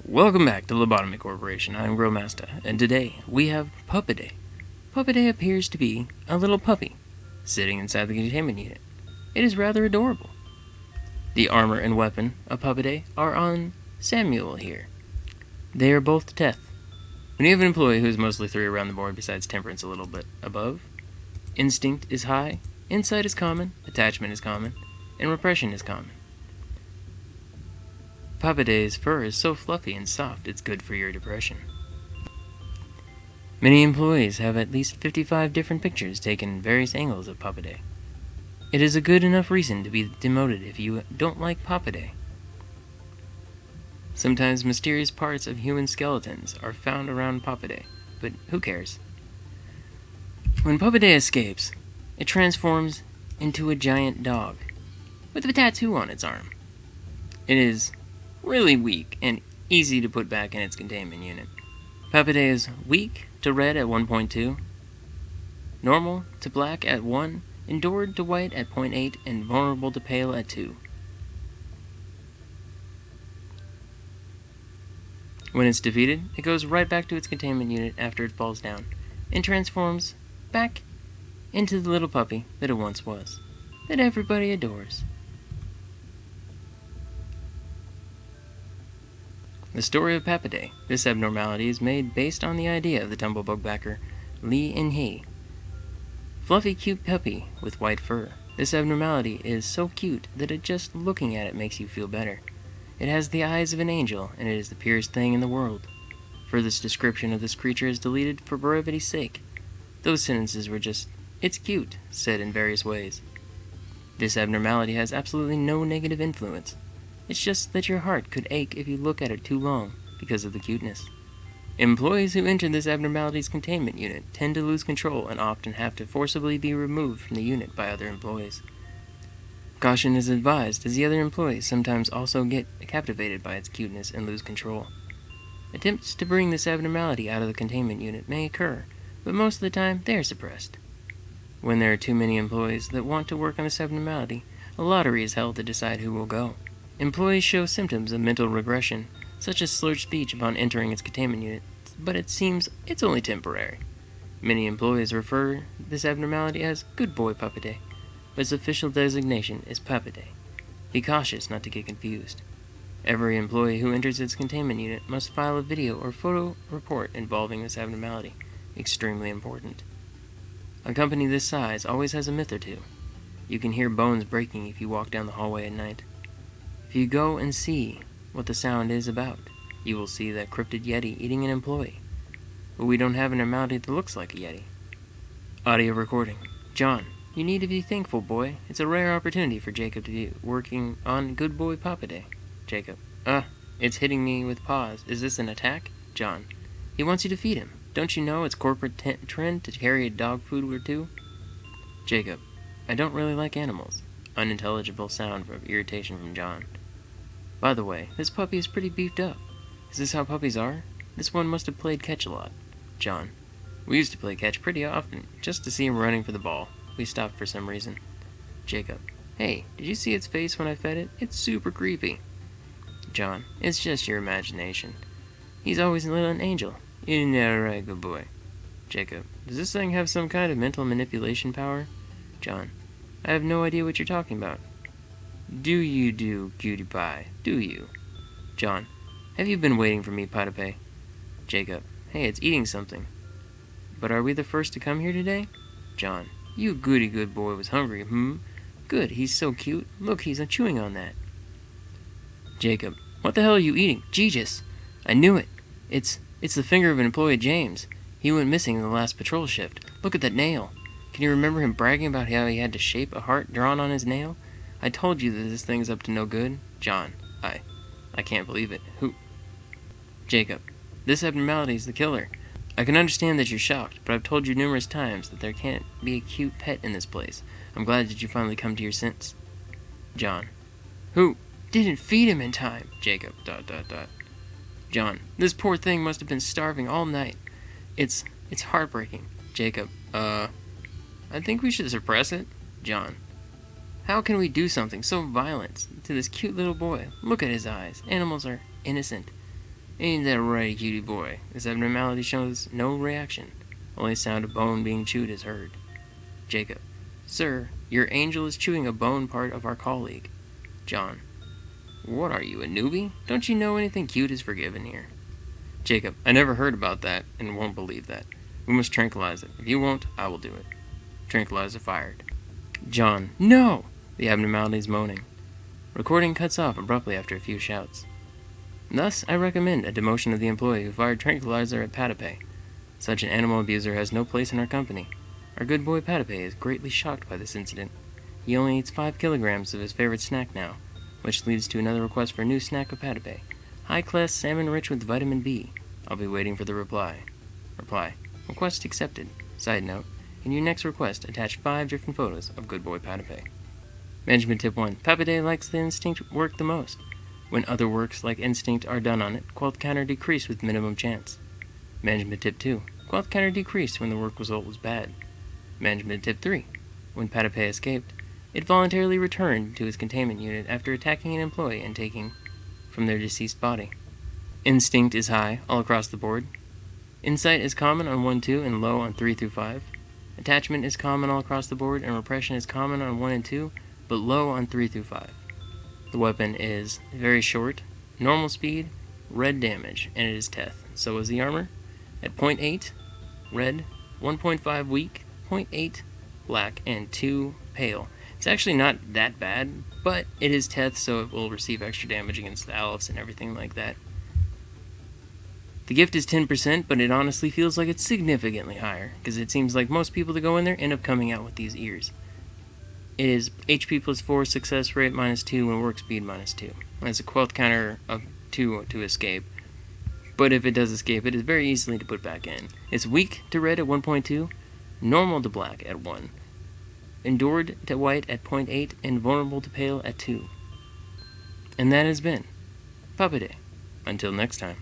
Welcome back to Lobotomy Corporation. I'm Grillmastah, and today we have Ppodae. Ppodae appears to be a little puppy sitting inside the containment unit. It is rather adorable. The armor and weapon of Ppodae are on Samuel here. They are both teth. When you have an employee who is mostly 3 around the board besides temperance a little bit above, instinct is high, insight is common, attachment is common, and repression is common. Ppodae's fur is so fluffy and soft it's good for your depression. Many employees have at least 55 different pictures taken in various angles of Ppodae. It is a good enough reason to be demoted if you don't like Ppodae. Sometimes mysterious parts of human skeletons are found around Ppodae, but who cares? When Ppodae escapes, it transforms into a giant dog with a tattoo on its arm. It is really weak and easy to put back in its containment unit. Ppodae is weak to red at 1.2, normal to black at 1, endured to white at 0.8, and vulnerable to pale at 2. When it's defeated, it goes right back to its containment unit after it falls down, and transforms back into the little puppy that it once was, that everybody adores. The story of Ppodae. This abnormality is made based on the idea of the tumblebug backer Lee and Hee. Fluffy cute puppy with white fur. This abnormality is so cute that just looking at it makes you feel better. It has the eyes of an angel, and it is the purest thing in the world. Furthest description of this creature is deleted for brevity's sake. Those sentences were just, "It's cute," said in various ways. This abnormality has absolutely no negative influence. It's just that your heart could ache if you look at it too long because of the cuteness. Employees who enter this abnormality's containment unit tend to lose control and often have to forcibly be removed from the unit by other employees. Caution is advised, as the other employees sometimes also get captivated by its cuteness and lose control. Attempts to bring this abnormality out of the containment unit may occur, but most of the time they are suppressed. When there are too many employees that want to work on this abnormality, a lottery is held to decide who will go. Employees show symptoms of mental regression, such as slurred speech upon entering its containment unit, but it seems it's only temporary. Many employees refer this abnormality as Good Boy Ppodae, but its official designation is Ppodae. Be cautious not to get confused. Every employee who enters its containment unit must file a video or photo report involving this abnormality. Extremely important. A company this size always has a myth or two. You can hear bones breaking if you walk down the hallway at night. If you go and see what the sound is about, you will see that cryptid yeti eating an employee. But we don't have an abnormality that looks like a yeti. Audio recording. John, you need to be thankful, boy. It's a rare opportunity for Jacob to be working on Good Boy Ppodae. Jacob. It's hitting me with paws. Is this an attack? John. He wants you to feed him. Don't you know it's corporate trend to carry a dog food or two? Jacob. I don't really like animals. Unintelligible sound of irritation from John. By the way, this puppy is pretty beefed up. Is this how puppies are? This one must have played catch a lot. John. We used to play catch pretty often, just to see him running for the ball. We stopped for some reason. Jacob. Hey, did you see its face when I fed it? It's super creepy. John. It's just your imagination. He's always a little angel. You know, right, good boy. Jacob. Does this thing have some kind of mental manipulation power? John. I have no idea what you're talking about. Do you, cutie pie? Do you? John. Have you been waiting for me, Ppodae? Jacob. Hey, it's eating something. But are we the first to come here today? John. You goody good boy was hungry, Good, he's so cute. Look, he's chewing on that. Jacob. What the hell are you eating? Jesus! I knew it. It's the finger of an employee, James. He went missing in the last patrol shift. Look at that nail. Can you remember him bragging about how he had to shape a heart drawn on his nail? I told you that this thing's up to no good. John. I can't believe it. Who? Jacob. This abnormality is the killer. I can understand that you're shocked, but I've told you numerous times that there can't be a cute pet in this place. I'm glad that you finally come to your sense. John. Who? Didn't feed him in time. Jacob. ... John. This poor thing must have been starving all night. It's heartbreaking. Jacob. I think we should suppress it. John. How can we do something so violent to this cute little boy? Look at his eyes. Animals are innocent. Ain't that right, cutie boy? This abnormality shows no reaction. Only sound of bone being chewed is heard. Jacob. Sir, your angel is chewing a bone part of our colleague. John. What are you, a newbie? Don't you know anything cute is forgiven here? Jacob. I never heard about that and won't believe that. We must tranquilize it. If you won't, I will do it. Tranquilizer fired. John. No! The abnormality is moaning. Recording cuts off abruptly after a few shouts. Thus, I recommend a demotion of the employee who fired tranquilizer at Ppodae. Such an animal abuser has no place in our company. Our good boy Ppodae is greatly shocked by this incident. He only eats 5 kilograms of his favorite snack now, which leads to another request for a new snack of Ppodae. High-class salmon rich with vitamin B. I'll be waiting for the reply. Request accepted. Side note, in your next request, attach 5 different photos of good boy Ppodae. Management tip 1. Ppodae likes the instinct work the most. When other works like instinct are done on it, quality counter decreased with minimum chance. Management tip 2. Quality counter decreased when the work result was bad. Management tip 3. When Ppodae escaped, it voluntarily returned to its containment unit after attacking an employee and taking from their deceased body. Instinct is high all across the board. Insight is common on 1, 2, and low on 3 through 5. Attachment is common all across the board, and repression is common on 1 and 2, but low on 3 through 5. The weapon is very short, normal speed, red damage, and it is teth. So is the armor. At 0.8, red, 1.5 weak, 0.8 black, and 2 pale. It's actually not that bad, but it is teth, so it will receive extra damage against the Aleph and everything like that. The gift is 10%, but it honestly feels like it's significantly higher, because it seems like most people that go in there end up coming out with these ears. It is HP plus 4, success rate minus 2, and work speed minus 2. It has a quality counter of 2 to escape, but if it does escape, it is very easily to put back in. It's weak to red at 1.2, normal to black at 1, endured to white at 0.8, and vulnerable to pale at 2. And that has been Ppodae. Until next time.